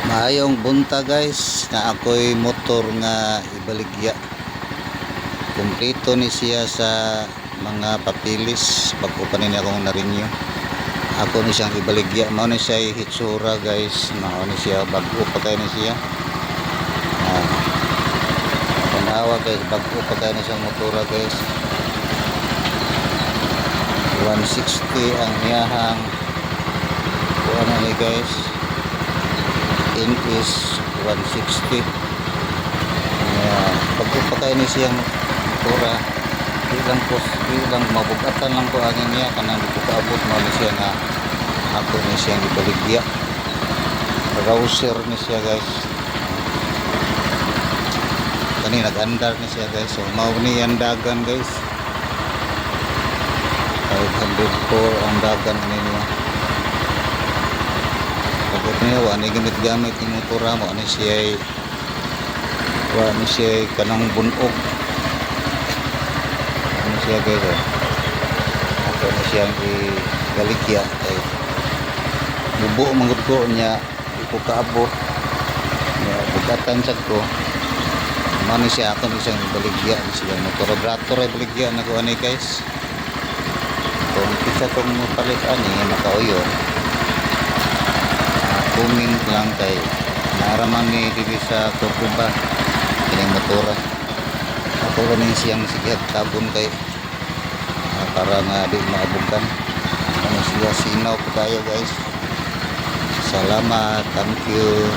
Maayong bunta guys, na ako'y motor nga ibaligya. Kumpleto ni siya sa mga papilis pag-upan niya akong narinyo. Ako ni siyang ibaligya. Mao ni siya hitsura guys. Mao ni siya bago pa kayo ni siya. Panawa guys, bago pa kayo ni siyang motora guys. 160 ang iyahang ano ni guys. In is 160. Pagpapakay ni siyang motora, ilang mabugatan lang ko angin niya kanang ipakaabot mo ni siya nga ako ni siyang ibaligya. Browser ni siya guys. Kani nag-andar ni siya guys. So mao ni ang dagan guys. 504 ang dagan niya. Pagod niya, wala na gamit-gamit yung motora mo. Ano siya kanang bunog. Ano siya guys ako na siyang igaligya kay bubo manggod ko niya ipakaabot niya bugatan sa ko mano siya ako na siyang ibaligya siya motor brator ay baligya na ko ani guys kung kita tong palitan niya makauyo comment lang kay naraman ni dili sa Cordoba kining motora ako rin siyang sigat tabon kay para nga di maabugan ano siya sinaw po tayo guys. Salamat, thank you.